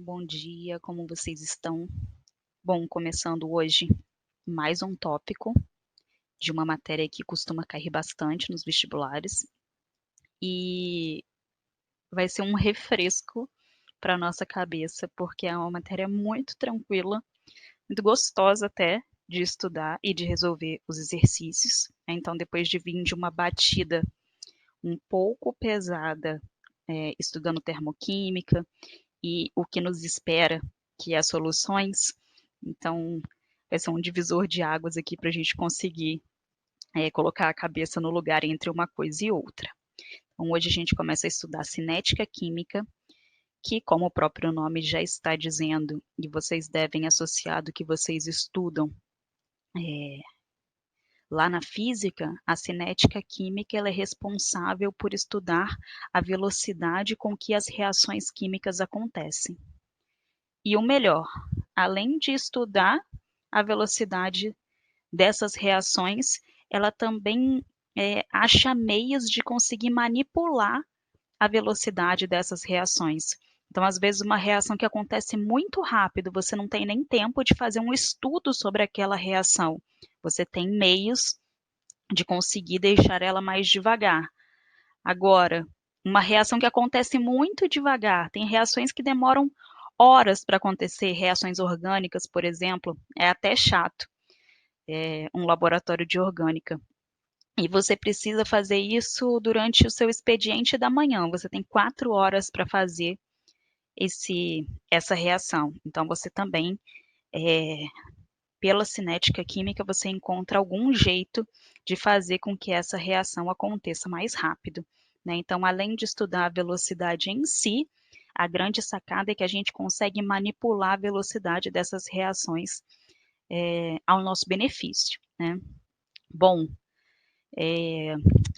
Bom dia, como vocês estão? Bom, começando hoje mais um tópico de uma matéria que costuma cair bastante nos vestibulares e vai ser um refresco para a nossa cabeça, porque é uma matéria muito tranquila, muito gostosa até de estudar e de resolver os exercícios. Então, depois de vir de uma batida um pouco pesada, estudando termoquímica, e o que nos espera, que é as soluções. Então, vai ser um divisor de águas aqui para a gente conseguir colocar a cabeça no lugar entre uma coisa e outra. Então, hoje a gente começa a estudar cinética química, que, como o próprio nome já está dizendo, e vocês devem associar do que vocês estudam lá na física, a cinética química ela é responsável por estudar a velocidade com que as reações químicas acontecem. E o melhor, além de estudar a velocidade dessas reações, ela também acha meios de conseguir manipular a velocidade dessas reações. Então, às vezes, uma reação que acontece muito rápido, você não tem nem tempo de fazer um estudo sobre aquela reação. Você tem meios de conseguir deixar ela mais devagar. Agora, uma reação que acontece muito devagar, tem reações que demoram horas para acontecer, reações orgânicas, por exemplo, é até chato, um laboratório de orgânica. E você precisa fazer isso durante o seu expediente da manhã. Você tem 4 horas para fazer essa reação. Então, você também, pela cinética química, você encontra algum jeito de fazer com que essa reação aconteça mais rápido, né? Então, além de estudar a velocidade em si, a grande sacada é que a gente consegue manipular a velocidade dessas reações ao nosso benefício, né? Bom,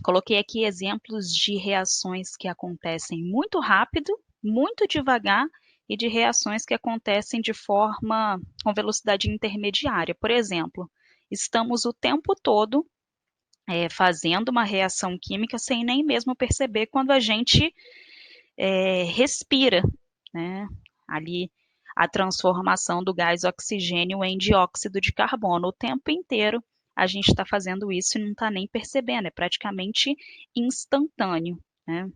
coloquei aqui exemplos de reações que acontecem muito rápido, muito devagar, e de reações que acontecem de forma com velocidade intermediária. Por exemplo, estamos o tempo todo fazendo uma reação química sem nem mesmo perceber quando a gente respira, né? Ali a transformação do gás oxigênio em dióxido de carbono. O tempo inteiro a gente está fazendo isso e não está nem percebendo, é praticamente instantâneo, né?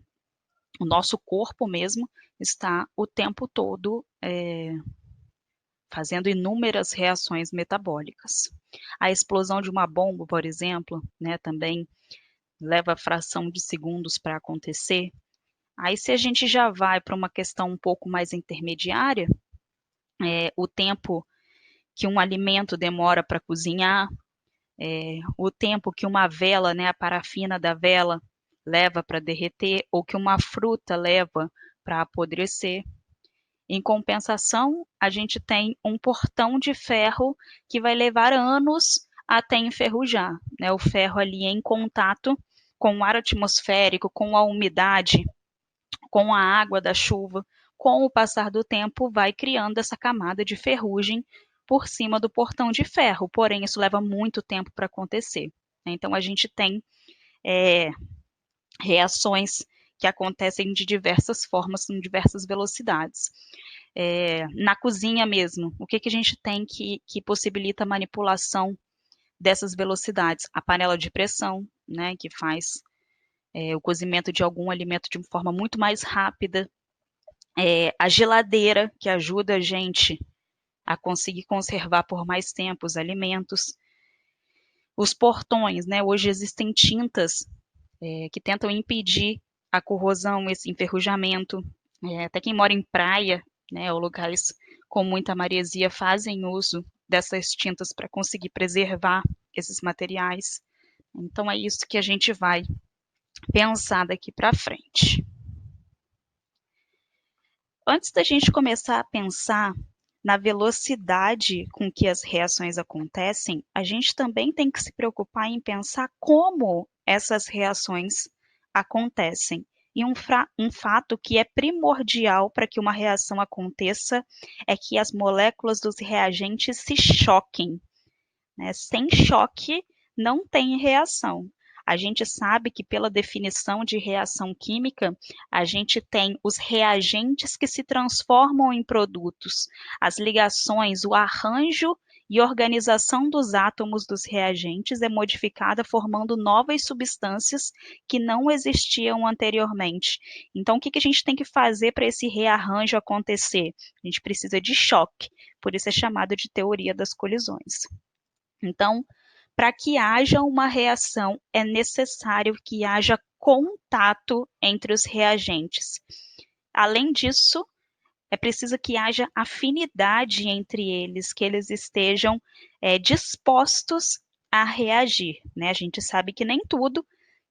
O nosso corpo mesmo está o tempo todo fazendo inúmeras reações metabólicas. A explosão de uma bomba, por exemplo, né, também leva fração de segundos para acontecer. Aí, se a gente já vai para uma questão um pouco mais intermediária, o tempo que um alimento demora para cozinhar, o tempo que uma vela, né, a parafina da vela, leva para derreter, ou que uma fruta leva para apodrecer. Em compensação, a gente tem um portão de ferro que vai levar anos até enferrujar, né? O ferro ali em contato com o ar atmosférico, com a umidade, com a água da chuva, com o passar do tempo, vai criando essa camada de ferrugem por cima do portão de ferro. Porém, isso leva muito tempo para acontecer. Então, a gente tem reações que acontecem de diversas formas, com diversas velocidades. Na cozinha mesmo, o que a gente tem que possibilita a manipulação dessas velocidades? A panela de pressão, né, que faz o cozimento de algum alimento de uma forma muito mais rápida. A geladeira, que ajuda a gente a conseguir conservar por mais tempo os alimentos. Os portões, né? Hoje existem tintas que tentam impedir a corrosão, esse enferrujamento. Até quem mora em praia, né, ou locais com muita maresia, fazem uso dessas tintas para conseguir preservar esses materiais. Então, é isso que a gente vai pensar daqui para frente. Antes da gente começar a pensar na velocidade com que as reações acontecem, a gente também tem que se preocupar em pensar como essas reações acontecem. E um fato que é primordial para que uma reação aconteça é que as moléculas dos reagentes se choquem, né? Sem choque, não tem reação. A gente sabe que pela definição de reação química, a gente tem os reagentes que se transformam em produtos, as ligações, o arranjo e organização dos átomos dos reagentes é modificada formando novas substâncias que não existiam anteriormente. Então, o que a gente tem que fazer para esse rearranjo acontecer? A gente precisa de choque, por isso é chamado de teoria das colisões. Então, para que haja uma reação, é necessário que haja contato entre os reagentes. Além disso, é preciso que haja afinidade entre eles, que eles estejam dispostos a reagir, né? A gente sabe que nem tudo,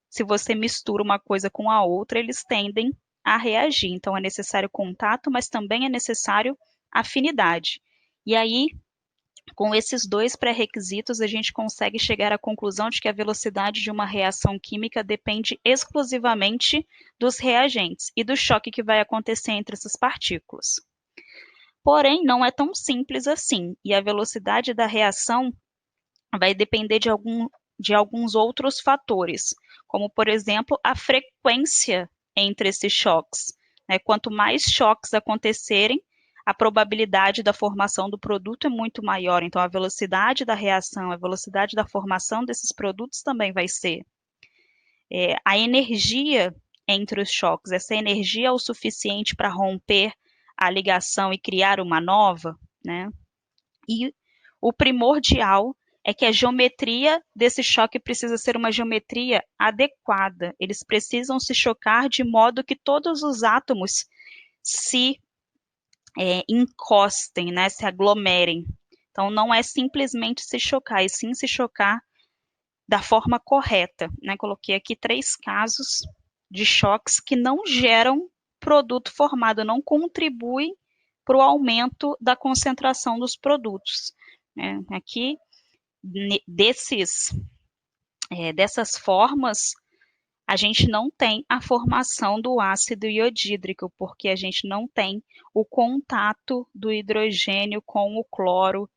se você mistura uma coisa com a outra, eles tendem a reagir. Então, é necessário contato, mas também é necessário afinidade. E aí, com esses dois pré-requisitos, a gente consegue chegar à conclusão de que a velocidade de uma reação química depende exclusivamente dos reagentes e do choque que vai acontecer entre essas partículas. Porém, não é tão simples assim, e a velocidade da reação vai depender de alguns outros fatores, como, por exemplo, a frequência entre esses choques. Né? Quanto mais choques acontecerem, a probabilidade da formação do produto é muito maior, então a velocidade da reação, a velocidade da formação desses produtos também vai ser. A energia entre os choques, essa energia é o suficiente para romper a ligação e criar uma nova, né? E o primordial é que a geometria desse choque precisa ser uma geometria adequada. Eles precisam se chocar de modo que todos os átomos se encostem, né, se aglomerem. Então, não é simplesmente se chocar, e sim se chocar da forma correta. Né? Coloquei aqui 3 casos de choques que não geram produto formado, não contribuem para o aumento da concentração dos produtos. Né? Aqui, dessas formas, a gente não tem a formação do ácido iodídrico, porque a gente não tem o contato do hidrogênio com o cloro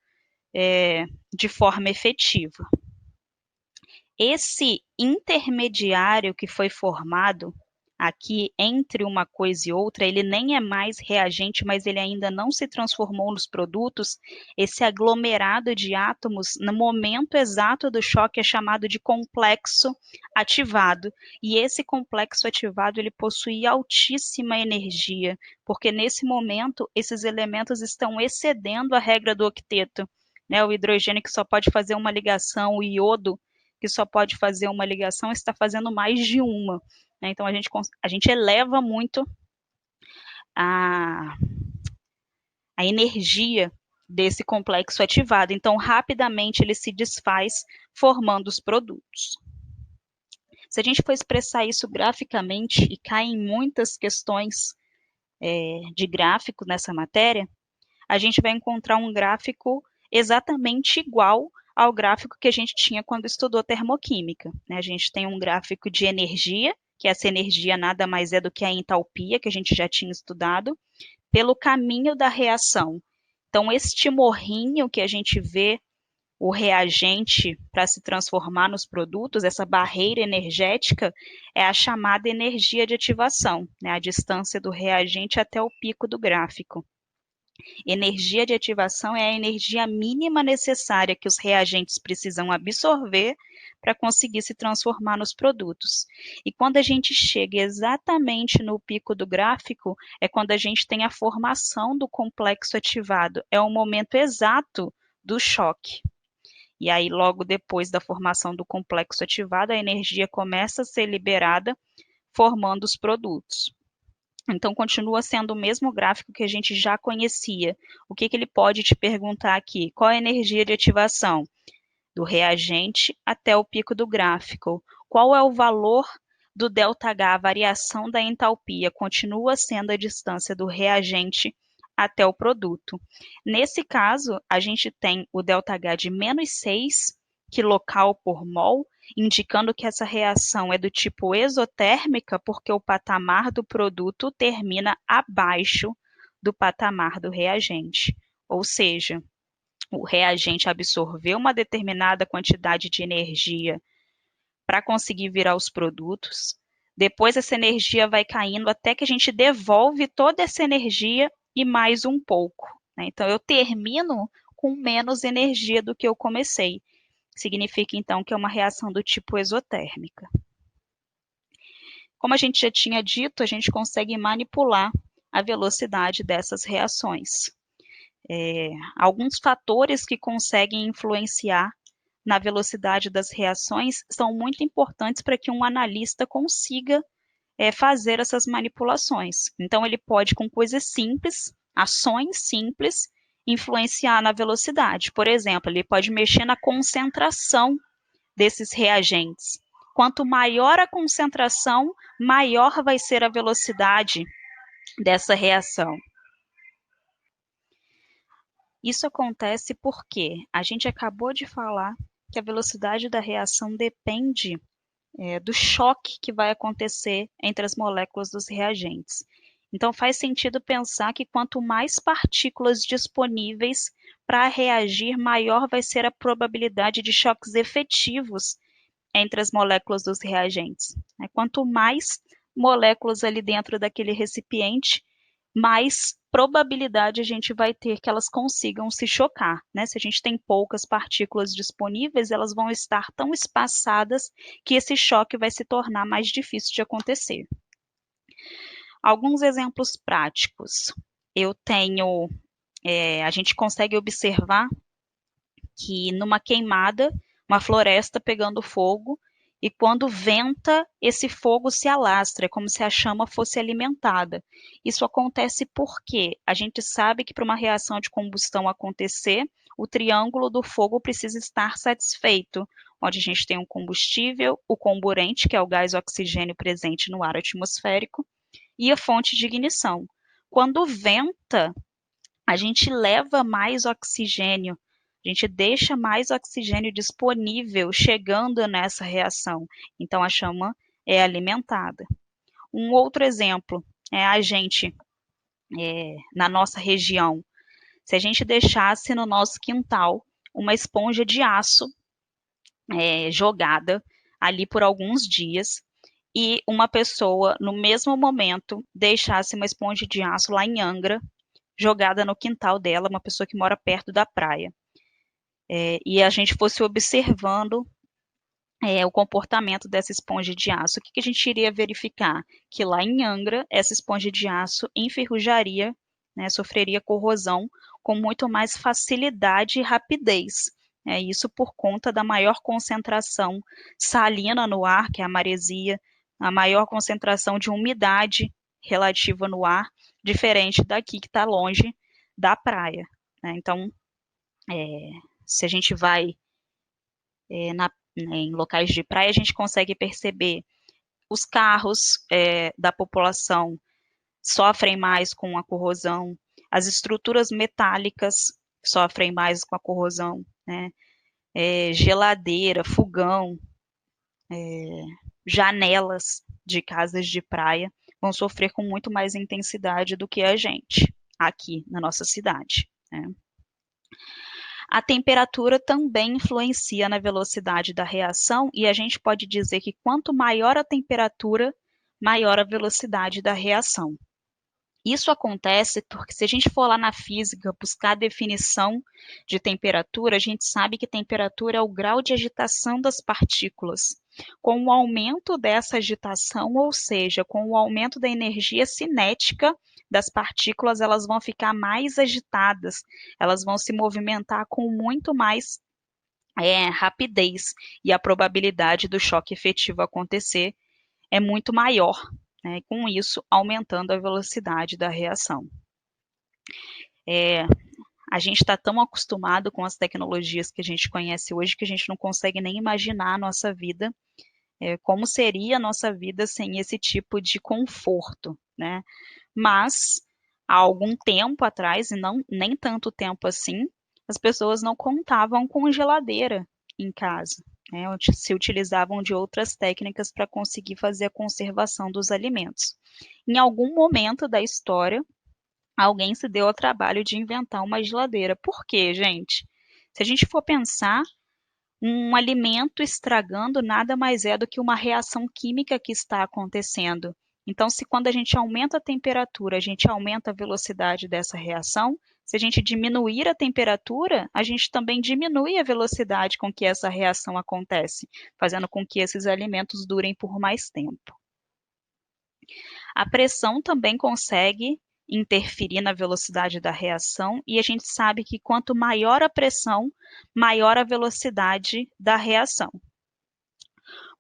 de forma efetiva. Esse intermediário que foi formado aqui entre uma coisa e outra, ele nem é mais reagente, mas ele ainda não se transformou nos produtos. Esse aglomerado de átomos, no momento exato do choque, é chamado de complexo ativado. E esse complexo ativado, ele possui altíssima energia, porque nesse momento, esses elementos estão excedendo a regra do octeto. Né? O hidrogênio que só pode fazer uma ligação, o iodo que só pode fazer uma ligação, está fazendo mais de uma. Né? Então, a gente eleva muito a energia desse complexo ativado. Então, rapidamente ele se desfaz, formando os produtos. Se a gente for expressar isso graficamente, e cai em muitas questões de gráfico nessa matéria, a gente vai encontrar um gráfico exatamente igual ao gráfico que a gente tinha quando estudou termoquímica. Né? A gente tem um gráfico de energia, que essa energia nada mais é do que a entalpia, que a gente já tinha estudado, pelo caminho da reação. Então, este morrinho que a gente vê, o reagente para se transformar nos produtos, essa barreira energética, é a chamada energia de ativação, né? A distância do reagente até o pico do gráfico. Energia de ativação é a energia mínima necessária que os reagentes precisam absorver para conseguir se transformar nos produtos. E quando a gente chega exatamente no pico do gráfico, é quando a gente tem a formação do complexo ativado. É o momento exato do choque. E aí, logo depois da formação do complexo ativado, a energia começa a ser liberada, formando os produtos. Então, continua sendo o mesmo gráfico que a gente já conhecia. O que ele pode te perguntar aqui? Qual a energia de ativação? Do reagente até o pico do gráfico. Qual é o valor do ΔH, a variação da entalpia? Continua sendo a distância do reagente até o produto. Nesse caso, a gente tem o ΔH de -6 quilocal por mol, indicando que essa reação é do tipo exotérmica, porque o patamar do produto termina abaixo do patamar do reagente. Ou seja, o reagente absorveu uma determinada quantidade de energia para conseguir virar os produtos. Depois essa energia vai caindo até que a gente devolve toda essa energia e mais um pouco, né? Então eu termino com menos energia do que eu comecei. Significa então que é uma reação do tipo exotérmica. Como a gente já tinha dito, a gente consegue manipular a velocidade dessas reações. Alguns fatores que conseguem influenciar na velocidade das reações são muito importantes para que um analista consiga fazer essas manipulações. Então, ele pode, com coisas simples, ações simples, influenciar na velocidade. Por exemplo, ele pode mexer na concentração desses reagentes. Quanto maior a concentração, maior vai ser a velocidade dessa reação. Isso acontece porque a gente acabou de falar que a velocidade da reação depende do choque que vai acontecer entre as moléculas dos reagentes. Então, faz sentido pensar que quanto mais partículas disponíveis para reagir, maior vai ser a probabilidade de choques efetivos entre as moléculas dos reagentes. Quanto mais moléculas ali dentro daquele recipiente, mais probabilidade a gente vai ter que elas consigam se chocar, né? Se a gente tem poucas partículas disponíveis, elas vão estar tão espaçadas que esse choque vai se tornar mais difícil de acontecer. Alguns exemplos práticos. A gente consegue observar que numa queimada, uma floresta pegando fogo, e quando venta, esse fogo se alastra, é como se a chama fosse alimentada. Isso acontece porque a gente sabe que para uma reação de combustão acontecer, o triângulo do fogo precisa estar satisfeito, onde a gente tem um combustível, o comburente, que é o gás oxigênio presente no ar atmosférico, e a fonte de ignição. Quando venta, a gente leva mais oxigênio, a gente deixa mais oxigênio disponível chegando nessa reação. Então a chama é alimentada. Um outro exemplo é a gente, na nossa região, se a gente deixasse no nosso quintal uma esponja de aço jogada ali por alguns dias, e uma pessoa, no mesmo momento, deixasse uma esponja de aço lá em Angra, jogada no quintal dela, uma pessoa que mora perto da praia. E a gente fosse observando o comportamento dessa esponja de aço, o que a gente iria verificar? Que lá em Angra, essa esponja de aço enferrujaria, né, sofreria corrosão com muito mais facilidade e rapidez. Isso por conta da maior concentração salina no ar, que é a maresia, a maior concentração de umidade relativa no ar, diferente daqui que está longe da praia. Então, se a gente vai em locais de praia, a gente consegue perceber os carros da população sofrem mais com a corrosão, as estruturas metálicas sofrem mais com a corrosão, né? Geladeira, fogão, janelas de casas de praia vão sofrer com muito mais intensidade do que a gente aqui na nossa cidade, né? A temperatura também influencia na velocidade da reação e a gente pode dizer que quanto maior a temperatura, maior a velocidade da reação. Isso acontece porque se a gente for lá na física buscar a definição de temperatura, a gente sabe que temperatura é o grau de agitação das partículas. Com o aumento dessa agitação, ou seja, com o aumento da energia cinética das partículas, elas vão ficar mais agitadas, elas vão se movimentar com muito mais rapidez, e a probabilidade do choque efetivo acontecer é muito maior, né? Com isso, aumentando a velocidade da reação. A gente está tão acostumado com as tecnologias que a gente conhece hoje que a gente não consegue nem imaginar a nossa vida, como seria a nossa vida sem esse tipo de conforto, né? Mas, há algum tempo atrás, e não nem tanto tempo assim, as pessoas não contavam com geladeira em casa, né? Se utilizavam de outras técnicas para conseguir fazer a conservação dos alimentos. Em algum momento da história, alguém se deu ao trabalho de inventar uma geladeira. Por quê, gente? Se a gente for pensar, Um alimento estragando nada mais é do que uma reação química que está acontecendo. Então, se quando a gente aumenta a temperatura, a gente aumenta a velocidade dessa reação, se a gente diminuir a temperatura, a gente também diminui a velocidade com que essa reação acontece, fazendo com que esses alimentos durem por mais tempo. A pressão também consegue interferir na velocidade da reação, e a gente sabe que quanto maior a pressão, maior a velocidade da reação.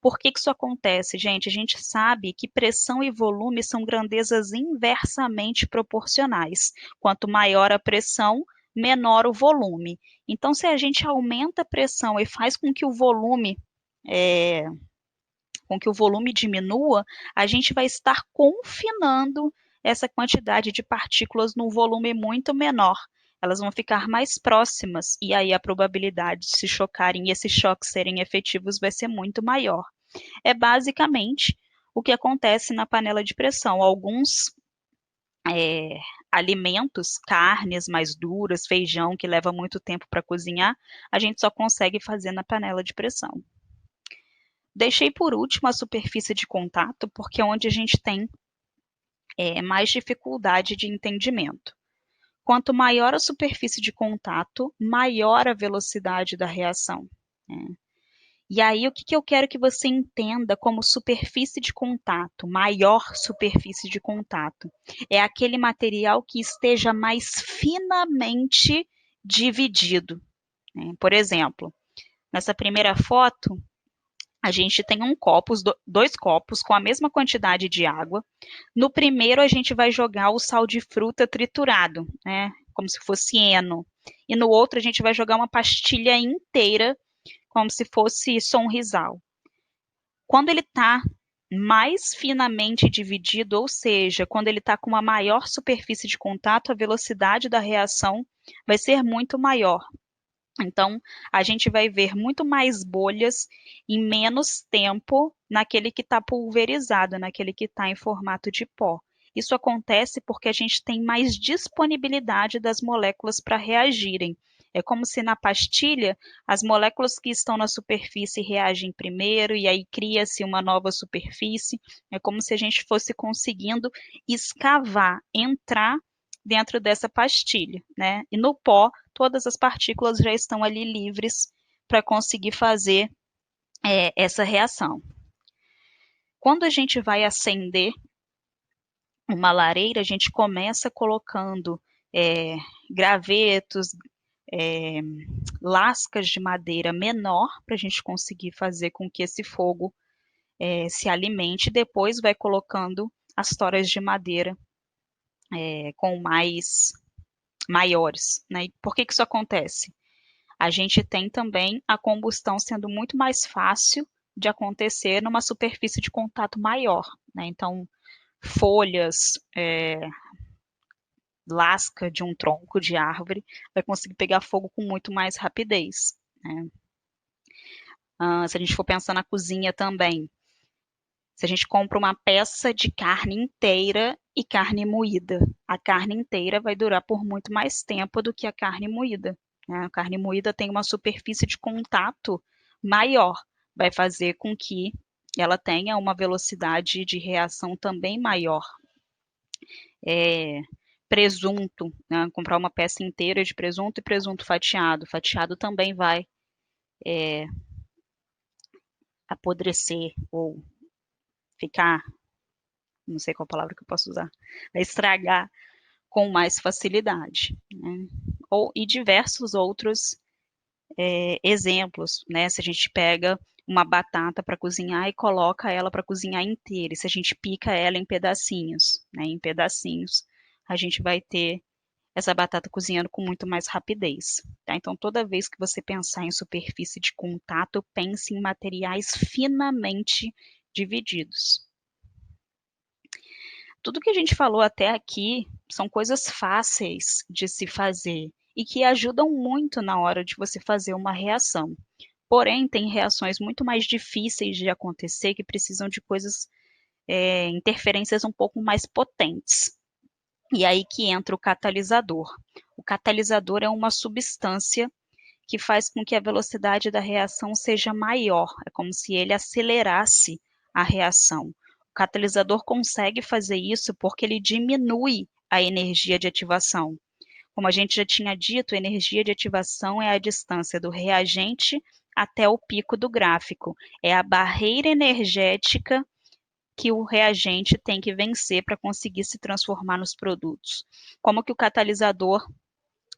Por que que isso acontece, gente? A gente sabe que pressão e volume são grandezas inversamente proporcionais. Quanto maior a pressão, menor o volume. Então, se a gente aumenta a pressão e faz com que o volume diminua, a gente vai estar confinando essa quantidade de partículas num volume muito menor. Elas vão ficar mais próximas e aí a probabilidade de se chocarem e esses choques serem efetivos vai ser muito maior. É basicamente o que acontece na panela de pressão. Alguns alimentos, carnes mais duras, feijão que leva muito tempo para cozinhar, a gente só consegue fazer na panela de pressão. Deixei por último a superfície de contato, porque é onde a gente tem mais dificuldade de entendimento. Quanto maior a superfície de contato, maior a velocidade da reação, né? E aí, o que eu quero que você entenda como superfície de contato, maior superfície de contato? É aquele material que esteja mais finamente dividido, né? Por exemplo, nessa primeira foto, a gente tem dois copos com a mesma quantidade de água. No primeiro, a gente vai jogar o sal de fruta triturado, né? Como se fosse heno. E no outro, a gente vai jogar uma pastilha inteira, como se fosse sonrisal. Quando ele está mais finamente dividido, ou seja, quando ele está com uma maior superfície de contato, a velocidade da reação vai ser muito maior. Então, a gente vai ver muito mais bolhas em menos tempo naquele que está pulverizado, naquele que está em formato de pó. Isso acontece porque a gente tem mais disponibilidade das moléculas para reagirem. É como se na pastilha as moléculas que estão na superfície reagem primeiro e aí cria-se uma nova superfície. É como se a gente fosse conseguindo escavar, entrar dentro dessa pastilha, né? E no pó, todas as partículas já estão ali livres para conseguir fazer essa reação. Quando a gente vai acender uma lareira, a gente começa colocando gravetos, lascas de madeira menor para a gente conseguir fazer com que esse fogo se alimente. Depois vai colocando as toras de madeira com mais maiores, né? E por que que isso acontece? A gente tem também a combustão sendo muito mais fácil de acontecer numa superfície de contato maior, né? Então, folhas, lasca de um tronco de árvore vai conseguir pegar fogo com muito mais rapidez, né? Se a gente for pensar na cozinha também, se a gente compra uma peça de carne inteira e carne moída, a carne inteira vai durar por muito mais tempo do que a carne moída, né? A carne moída tem uma superfície de contato maior, vai fazer com que ela tenha uma velocidade de reação também maior. Presunto, né? Comprar uma peça inteira de presunto e presunto fatiado. Fatiado também vai apodrecer ou ficar, não sei qual palavra que eu posso usar, vai estragar com mais facilidade, né? E diversos outros exemplos, né? Se a gente pega uma batata para cozinhar e coloca ela para cozinhar inteira, e se a gente pica ela em pedacinhos, né? Em pedacinhos, a gente vai ter essa batata cozinhando com muito mais rapidez, tá? Então, toda vez que você pensar em superfície de contato, pense em materiais finamente divididos. Tudo que a gente falou até aqui são coisas fáceis de se fazer e que ajudam muito na hora de você fazer uma reação. Porém, tem reações muito mais difíceis de acontecer que precisam de interferências um pouco mais potentes. E aí que entra o catalisador. O catalisador é uma substância que faz com que a velocidade da reação seja maior, é como se ele acelerasse a reação. O catalisador consegue fazer isso porque ele diminui a energia de ativação. Como a gente já tinha dito, a energia de ativação é a distância do reagente até o pico do gráfico. É a barreira energética que o reagente tem que vencer para conseguir se transformar nos produtos. Como que o catalisador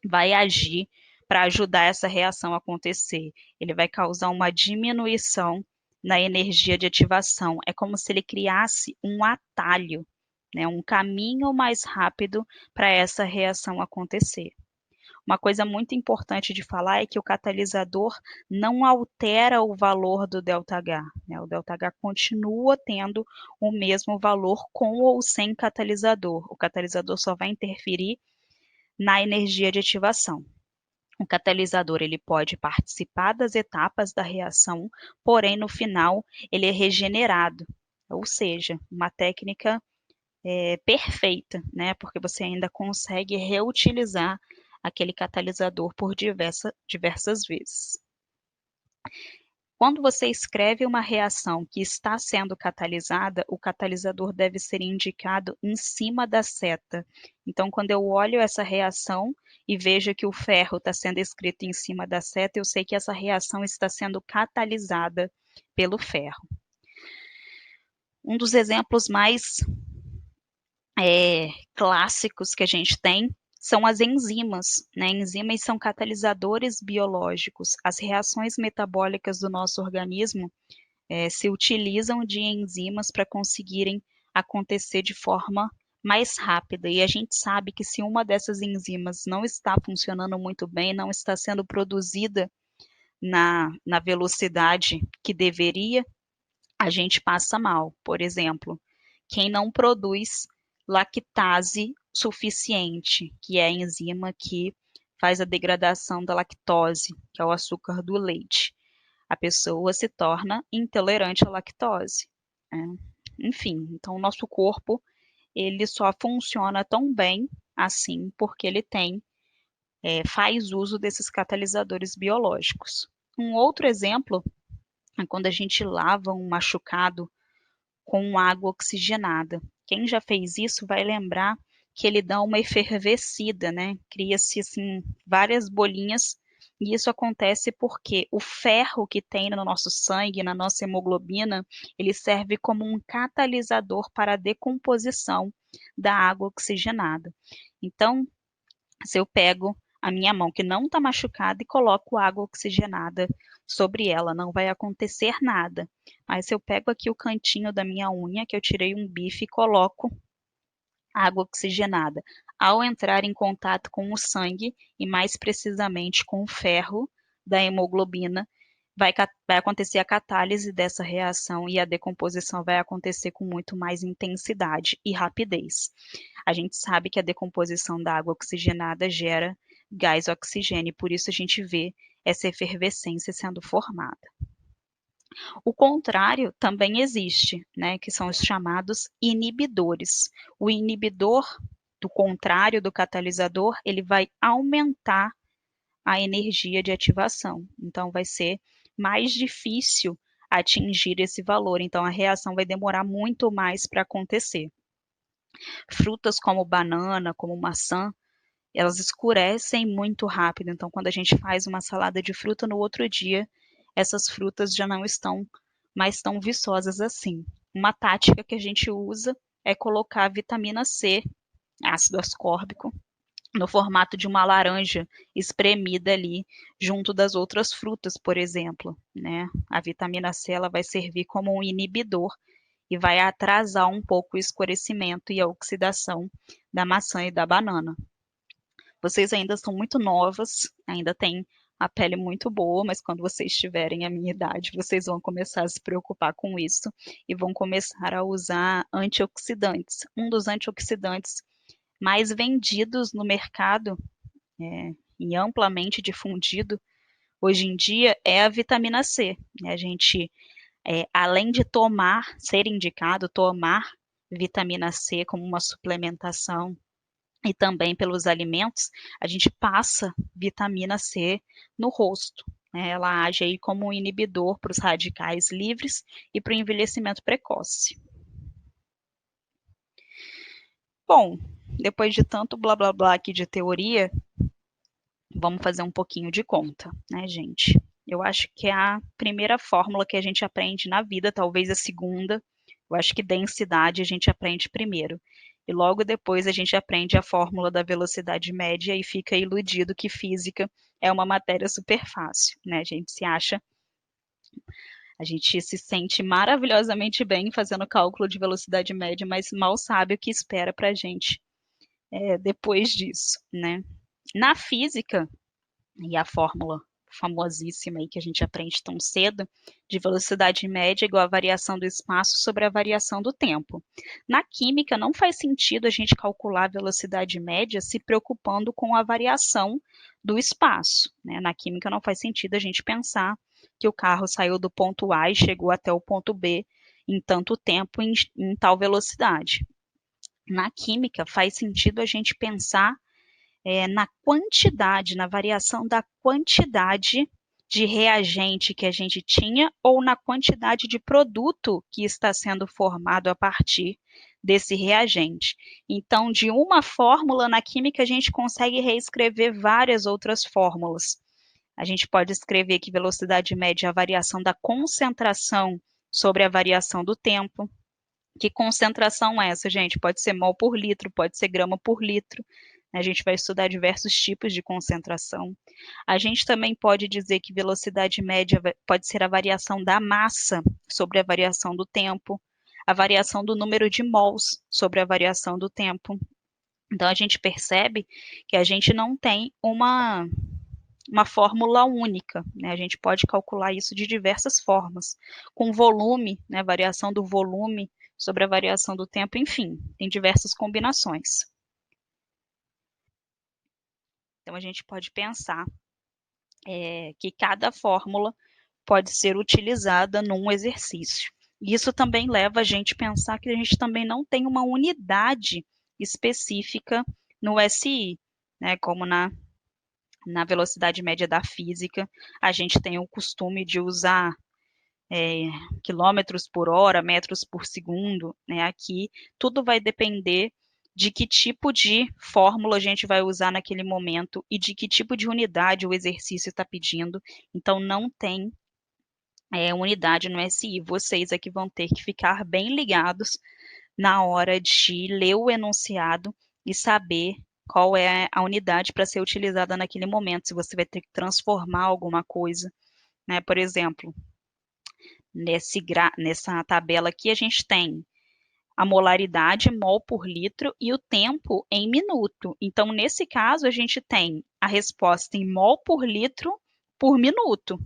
vai agir para ajudar essa reação a acontecer? Ele vai causar uma diminuição na energia de ativação. É como se ele criasse um atalho, né, um caminho mais rápido para essa reação acontecer. Uma coisa muito importante de falar é que o catalisador não altera o valor do ΔH, né? O ΔH continua tendo o mesmo valor com ou sem catalisador. O catalisador só vai interferir na energia de ativação. O catalisador ele pode participar das etapas da reação, porém no final ele é regenerado, ou seja, uma técnica perfeita, né? Porque você ainda consegue reutilizar aquele catalisador por diversas vezes. Quando você escreve uma reação que está sendo catalisada, o catalisador deve ser indicado em cima da seta. Então, quando eu olho essa reação e vejo que o ferro está sendo escrito em cima da seta, eu sei que essa reação está sendo catalisada pelo ferro. Um dos exemplos mais clássicos que a gente tem são as enzimas, né? Enzimas são catalisadores biológicos. As reações metabólicas do nosso organismo se utilizam de enzimas para conseguirem acontecer de forma mais rápida. E a gente sabe que se uma dessas enzimas não está funcionando muito bem, não está sendo produzida na velocidade que deveria, a gente passa mal. Por exemplo, quem não produz lactase suficiente, que é a enzima que faz a degradação da lactose, que é o açúcar do leite. A pessoa se torna intolerante à lactose, né? Enfim, então o nosso corpo ele só funciona tão bem assim porque ele faz uso desses catalisadores biológicos. Um outro exemplo é quando a gente lava um machucado com água oxigenada. Quem já fez isso vai lembrar que ele dá uma efervescida, né? Cria-se assim várias bolinhas e isso acontece porque o ferro que tem no nosso sangue, na nossa hemoglobina, ele serve como um catalisador para a decomposição da água oxigenada. Então, se eu pego a minha mão que não está machucada e coloco água oxigenada sobre ela, não vai acontecer nada. Mas se eu pego aqui o cantinho da minha unha, que eu tirei um bife, e coloco água oxigenada, ao entrar em contato com o sangue, e mais precisamente com o ferro da hemoglobina, vai acontecer a catálise dessa reação e a decomposição vai acontecer com muito mais intensidade e rapidez. A gente sabe que a decomposição da água oxigenada gera gás oxigênio, por isso a gente vê essa efervescência sendo formada. O contrário também existe, né, que são os chamados inibidores. O inibidor, do contrário do catalisador, ele vai aumentar a energia de ativação. Então, vai ser mais difícil atingir esse valor. Então, a reação vai demorar muito mais para acontecer. Frutas como banana, como maçã, elas escurecem muito rápido. Então, quando a gente faz uma salada de fruta, no outro dia, essas frutas já não estão mais tão viçosas assim. Uma tática que a gente usa é colocar a vitamina C, ácido ascórbico, no formato de uma laranja espremida ali junto das outras frutas, por exemplo, né? A vitamina C ela vai servir como um inibidor e vai atrasar um pouco o escurecimento e a oxidação da maçã e da banana. Vocês ainda são muito novas, ainda têm a pele muito boa, mas quando vocês tiverem a minha idade, vocês vão começar a se preocupar com isso e vão começar a usar antioxidantes. Um dos antioxidantes mais vendidos no mercado e amplamente difundido hoje em dia é a vitamina C. A gente, além de ser indicado tomar vitamina C como uma suplementação e também pelos alimentos, a gente passa vitamina C no rosto, né? Ela age aí como um inibidor para os radicais livres e para o envelhecimento precoce. Bom, depois de tanto blá blá blá aqui de teoria, vamos fazer um pouquinho de conta, né, gente? Eu acho que é a primeira fórmula que a gente aprende na vida, talvez a segunda. Eu acho que densidade a gente aprende primeiro. E logo depois a gente aprende a fórmula da velocidade média e fica iludido que física é uma matéria super fácil, né? A gente se sente maravilhosamente bem fazendo cálculo de velocidade média, mas mal sabe o que espera para a gente depois disso, né? Na física, e a fórmula famosíssima aí que a gente aprende tão cedo, de velocidade média igual a variação do espaço sobre a variação do tempo. Na química, não faz sentido a gente calcular a velocidade média se preocupando com a variação do espaço, né? Na química, não faz sentido a gente pensar que o carro saiu do ponto A e chegou até o ponto B em tanto tempo, em tal velocidade. Na química, faz sentido a gente pensar na quantidade, na variação da quantidade de reagente que a gente tinha ou na quantidade de produto que está sendo formado a partir desse reagente. Então, de uma fórmula na química, a gente consegue reescrever várias outras fórmulas. A gente pode escrever que velocidade média é a variação da concentração sobre a variação do tempo. Que concentração é essa, gente? Pode ser mol por litro, pode ser grama por litro. A gente vai estudar diversos tipos de concentração. A gente também pode dizer que velocidade média pode ser a variação da massa sobre a variação do tempo, a variação do número de mols sobre a variação do tempo. Então, a gente percebe que a gente não tem uma fórmula única, né? A gente pode calcular isso de diversas formas, com volume, né? Variação do volume sobre a variação do tempo, enfim, tem diversas combinações. Então, a gente pode pensar que cada fórmula pode ser utilizada num exercício. Isso também leva a gente a pensar que a gente também não tem uma unidade específica no SI, né? Como na velocidade média da física, a gente tem o costume de usar quilômetros por hora, metros por segundo, né? Aqui tudo vai depender de que tipo de fórmula a gente vai usar naquele momento e de que tipo de unidade o exercício está pedindo. Então, não tem unidade no SI. Vocês aqui vão ter que ficar bem ligados na hora de ler o enunciado e saber qual é a unidade para ser utilizada naquele momento, se você vai ter que transformar alguma coisa, né? Por exemplo, nessa tabela aqui a gente tem a molaridade mol por litro e o tempo em minuto. Então, nesse caso, a gente tem a resposta em mol por litro por minuto.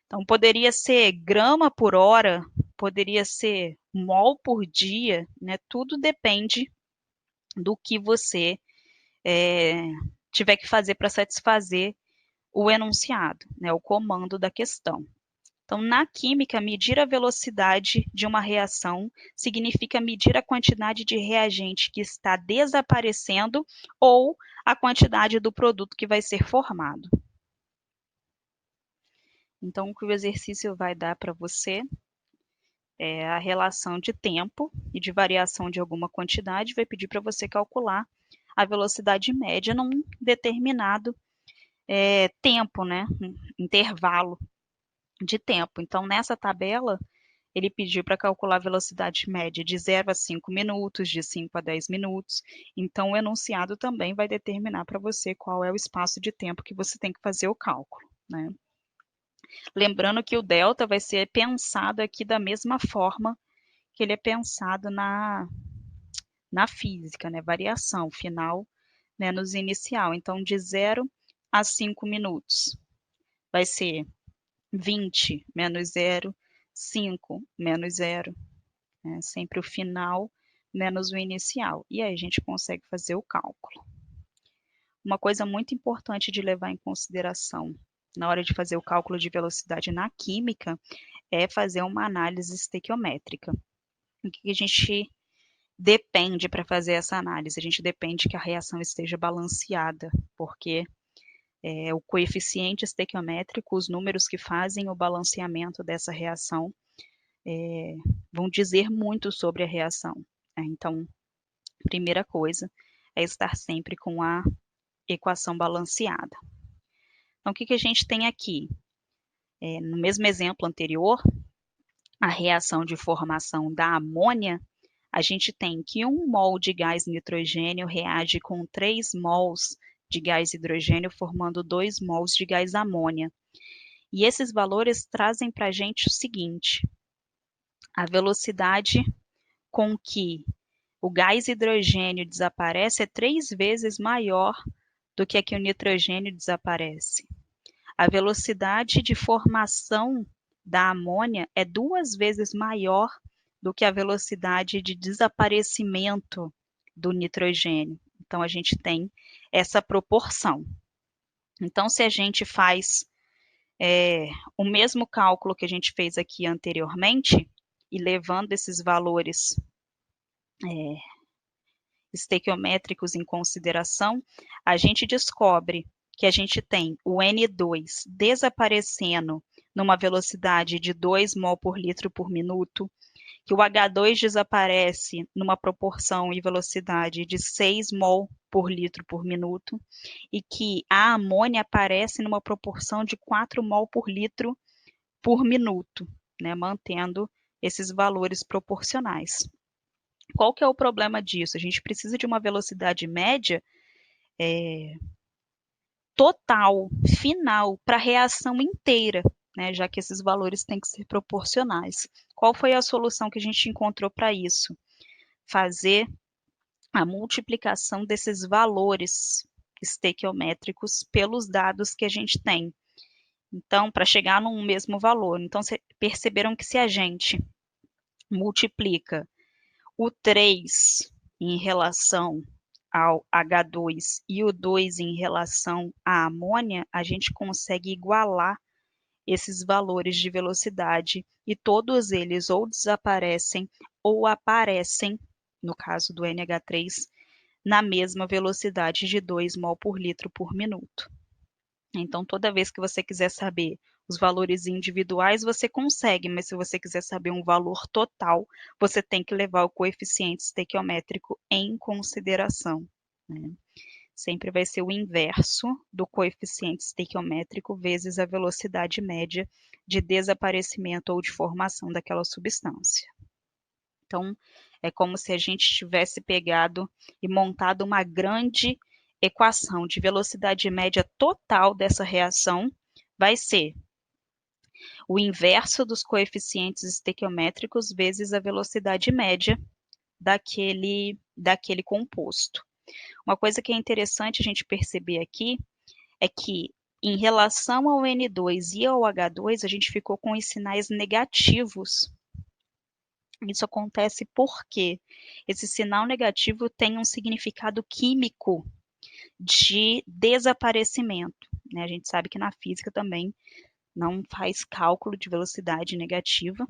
Então, poderia ser grama por hora, poderia ser mol por dia, né? Tudo depende do que você tiver que fazer para satisfazer o enunciado, né? O comando da questão. Então, na química, medir a velocidade de uma reação significa medir a quantidade de reagente que está desaparecendo ou a quantidade do produto que vai ser formado. Então, o que o exercício vai dar para você é a relação de tempo e de variação de alguma quantidade, vai pedir para você calcular a velocidade média num determinado tempo, né? Um intervalo de tempo. Então, nessa tabela, ele pediu para calcular a velocidade média de 0 a 5 minutos, de 5 a 10 minutos. Então, o enunciado também vai determinar para você qual é o espaço de tempo que você tem que fazer o cálculo, né? Lembrando que o delta vai ser pensado aqui da mesma forma que ele é pensado na física, né? Variação final menos inicial. Então, de 0 a 5 minutos vai ser 20 menos 0, 5 menos 0, né? Sempre o final menos o inicial. E aí a gente consegue fazer o cálculo. Uma coisa muito importante de levar em consideração na hora de fazer o cálculo de velocidade na química é fazer uma análise estequiométrica. O que a gente depende, para fazer essa análise, a gente depende que a reação esteja balanceada, porque o coeficiente estequiométrico, os números que fazem o balanceamento dessa reação, vão dizer muito sobre a reação. Então, primeira coisa é estar sempre com a equação balanceada. Então, o que a gente tem aqui? No mesmo exemplo anterior, a reação de formação da amônia, a gente tem que 1 mol de gás nitrogênio reage com 3 mols de gás hidrogênio, formando 2 mols de gás amônia. E esses valores trazem para a gente o seguinte: a velocidade com que o gás hidrogênio desaparece é 3 vezes maior do que a que o nitrogênio desaparece. A velocidade de formação da amônia é 2 vezes maior do que a velocidade de desaparecimento do nitrogênio. Então, a gente tem essa proporção. Então, se a gente faz o mesmo cálculo que a gente fez aqui anteriormente, e levando esses valores estequiométricos em consideração, a gente descobre que a gente tem o N2 desaparecendo numa velocidade de 2 mol por litro por minuto, que o H2 desaparece numa proporção e velocidade de 6 mol por litro por minuto, e que a amônia aparece numa proporção de 4 mol por litro por minuto, né, mantendo esses valores proporcionais. Qual que é o problema disso? A gente precisa de uma velocidade média total, final, para a reação inteira, né, já que esses valores têm que ser proporcionais. Qual foi a solução que a gente encontrou para isso? Fazer a multiplicação desses valores estequiométricos pelos dados que a gente tem. Então, para chegar num mesmo valor. Então, perceberam que se a gente multiplica o 3 em relação ao H2 e o 2 em relação à amônia, a gente consegue igualar esses valores de velocidade e todos eles ou desaparecem ou aparecem, no caso do NH3, na mesma velocidade de 2 mol por litro por minuto. Então, toda vez que você quiser saber os valores individuais, você consegue, mas se você quiser saber um valor total, você tem que levar o coeficiente estequiométrico em consideração, né? Sempre vai ser o inverso do coeficiente estequiométrico vezes a velocidade média de desaparecimento ou de formação daquela substância. Então, é como se a gente tivesse pegado e montado uma grande equação de velocidade média total dessa reação, vai ser o inverso dos coeficientes estequiométricos vezes a velocidade média daquele composto. Uma coisa que é interessante a gente perceber aqui é que, em relação ao N2 e ao H2, a gente ficou com os sinais negativos. Isso acontece porque esse sinal negativo tem um significado químico de desaparecimento, né? A gente sabe que na física também não faz cálculo de velocidade negativa,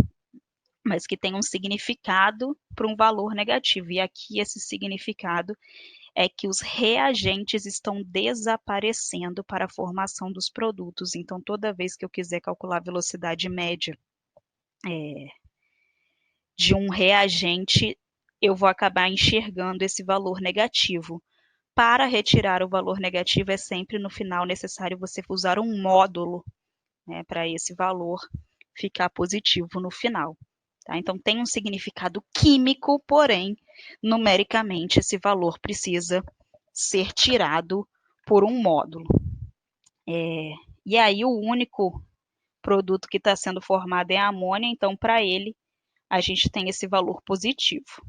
mas que tem um significado para um valor negativo. E aqui esse significado é que os reagentes estão desaparecendo para a formação dos produtos. Então, toda vez que eu quiser calcular a velocidade média de um reagente, eu vou acabar enxergando esse valor negativo. Para retirar o valor negativo, é sempre no final necessário você usar um módulo, né, para esse valor ficar positivo no final. Tá? Então, tem um significado químico, porém, numericamente, esse valor precisa ser tirado por um módulo. E aí, o único produto que está sendo formado é a amônia, então, para ele, a gente tem esse valor positivo.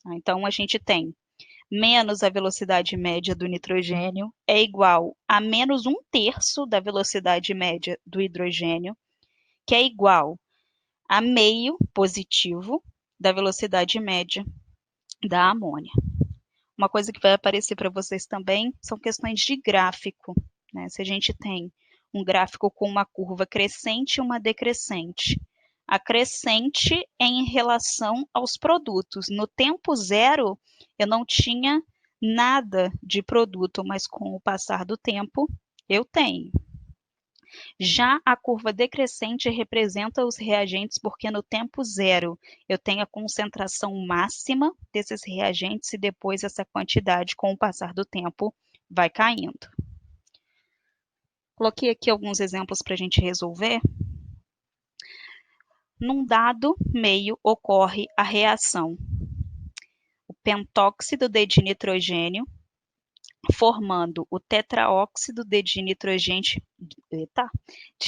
Tá? Então, a gente tem menos a velocidade média do nitrogênio é igual a menos 1/3 da velocidade média do hidrogênio, que é igual a meio positivo da velocidade média da amônia. Uma coisa que vai aparecer para vocês também são questões de gráfico, né? Se a gente tem um gráfico com uma curva crescente e uma decrescente, a crescente em relação aos produtos. No tempo zero, eu não tinha nada de produto, mas com o passar do tempo, eu tenho. Já a curva decrescente representa os reagentes, porque no tempo zero eu tenho a concentração máxima desses reagentes e depois essa quantidade, com o passar do tempo, vai caindo. Coloquei aqui alguns exemplos para a gente resolver. Num dado meio ocorre a reação. O pentóxido de dinitrogênio formando o tetraóxido de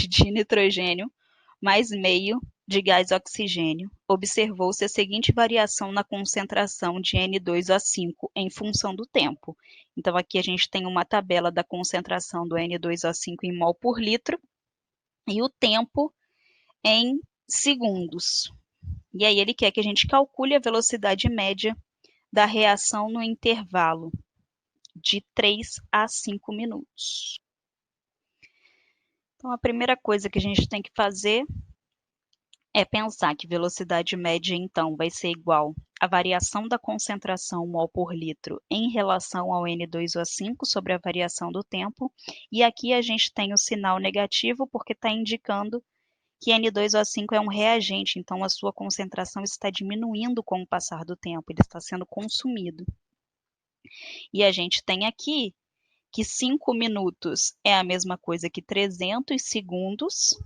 dinitrogênio mais meio de gás oxigênio. Observou-se a seguinte variação na concentração de N2O5 em função do tempo. Então, aqui a gente tem uma tabela da concentração do N2O5 em mol por litro e o tempo em segundos. E aí ele quer que a gente calcule a velocidade média da reação no intervalo de 3 a 5 minutos. Então, a primeira coisa que a gente tem que fazer é pensar que velocidade média, então, vai ser igual à variação da concentração mol por litro em relação ao N2O5 sobre a variação do tempo. E aqui a gente tem o sinal negativo porque está indicando que N2O5 é um reagente, então a sua concentração está diminuindo com o passar do tempo, ele está sendo consumido. E a gente tem aqui que 5 minutos é a mesma coisa que 300 segundos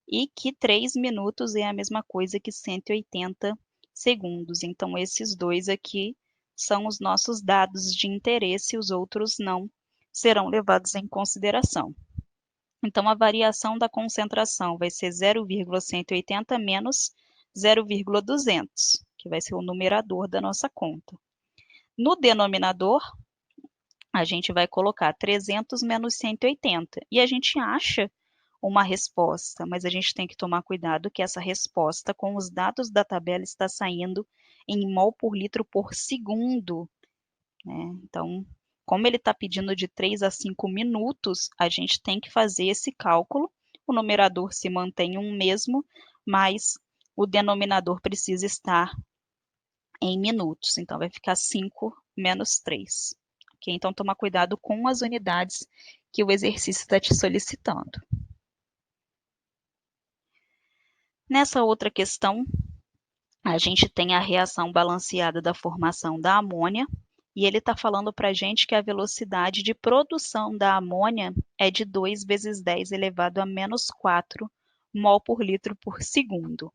e que 3 minutos é a mesma coisa que 180 segundos. Então, esses dois aqui são os nossos dados de interesse, os outros não serão levados em consideração. Então, a variação da concentração vai ser 0,180 menos 0,200, que vai ser o numerador da nossa conta. No denominador, a gente vai colocar 300 menos 180, e a gente acha uma resposta, mas a gente tem que tomar cuidado que essa resposta, com os dados da tabela, está saindo em mol por litro por segundo, né? Então, como ele está pedindo de 3 a 5 minutos, a gente tem que fazer esse cálculo. O numerador se mantém um mesmo, mas o denominador precisa estar em minutos. Então, vai ficar 5 menos 3. Okay? Então, toma cuidado com as unidades que o exercício está te solicitando. Nessa outra questão, a gente tem a reação balanceada da formação da amônia, e ele está falando para a gente que a velocidade de produção da amônia é de 2 vezes 10 elevado a menos 4 mol por litro por segundo.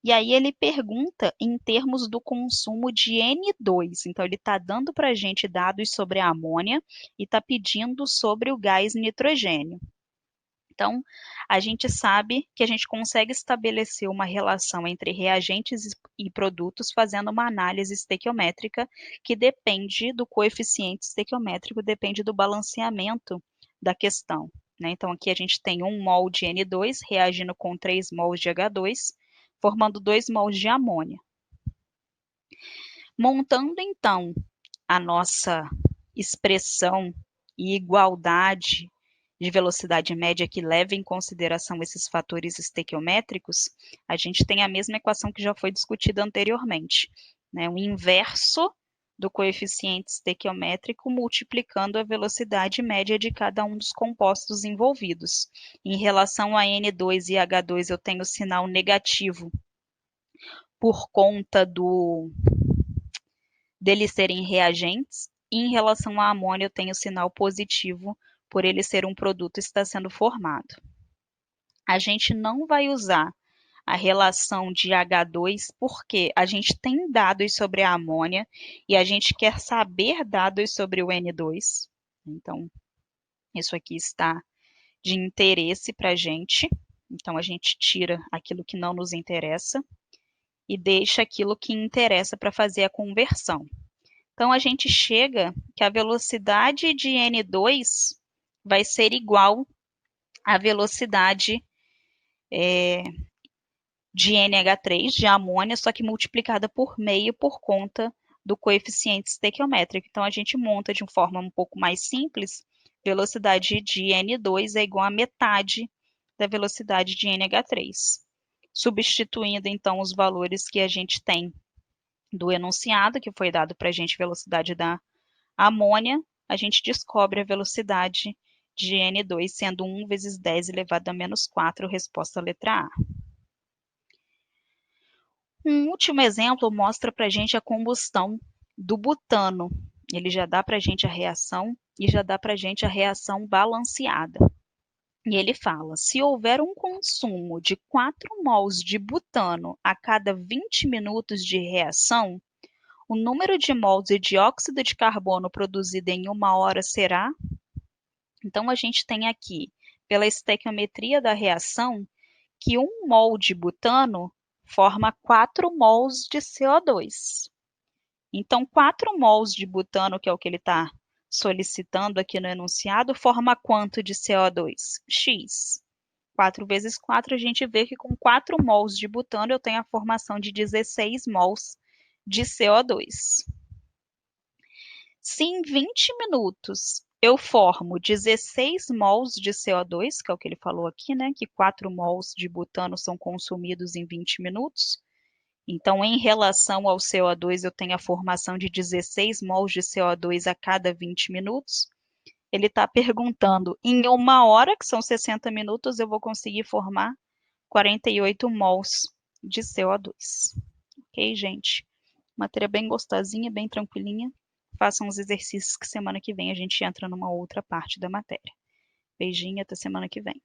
E aí ele pergunta em termos do consumo de N2. Então, ele está dando para a gente dados sobre a amônia e está pedindo sobre o gás nitrogênio. Então, a gente sabe que a gente consegue estabelecer uma relação entre reagentes e produtos fazendo uma análise estequiométrica que depende do coeficiente estequiométrico, depende do balanceamento da questão, né? Então, aqui a gente tem 1 mol de N2 reagindo com 3 mols de H2, formando 2 mols de amônia. Montando, então, a nossa expressão e igualdade de velocidade média que leva em consideração esses fatores estequiométricos, a gente tem a mesma equação que já foi discutida anteriormente, né? O inverso do coeficiente estequiométrico multiplicando a velocidade média de cada um dos compostos envolvidos. Em relação a N2 e H2, eu tenho sinal negativo por conta deles serem reagentes, e em relação à amônia eu tenho sinal positivo por ele ser um produto que está sendo formado. A gente não vai usar a relação de H2 porque a gente tem dados sobre a amônia e a gente quer saber dados sobre o N2. Então, isso aqui está de interesse para a gente. Então, a gente tira aquilo que não nos interessa e deixa aquilo que interessa para fazer a conversão. Então, a gente chega que a velocidade de N2 vai ser igual à velocidade de NH3, de amônia, só que multiplicada por meio por conta do coeficiente estequiométrico. Então, a gente monta de uma forma um pouco mais simples, velocidade de N2 é igual a metade da velocidade de NH3. Substituindo, então, os valores que a gente tem do enunciado, que foi dado para a gente, velocidade da amônia, a gente descobre a velocidade de N2, sendo 1 vezes 10 elevado a menos 4, resposta letra A. Um último exemplo mostra para a gente a combustão do butano. Ele já dá para a gente a reação e já dá para a gente a reação balanceada. E ele fala, se houver um consumo de 4 mols de butano a cada 20 minutos de reação, o número de mols de dióxido de carbono produzido em 1 hora será... Então, a gente tem aqui, pela estequiometria da reação, que 1 mol de butano forma 4 mols de CO2. Então, 4 mols de butano, que é o que ele está solicitando aqui no enunciado, forma quanto de CO2? X. 4 vezes 4, a gente vê que com 4 mols de butano eu tenho a formação de 16 mols de CO2. Se em 20 minutos eu formo 16 mols de CO2, que é o que ele falou aqui, né? Que 4 mols de butano são consumidos em 20 minutos. Então, em relação ao CO2, eu tenho a formação de 16 mols de CO2 a cada 20 minutos. Ele está perguntando, em 1 hora, que são 60 minutos, eu vou conseguir formar 48 mols de CO2. Ok, gente? Matéria bem gostosinha, bem tranquilinha. Façam os exercícios que semana que vem a gente entra numa outra parte da matéria. Beijinho, até semana que vem.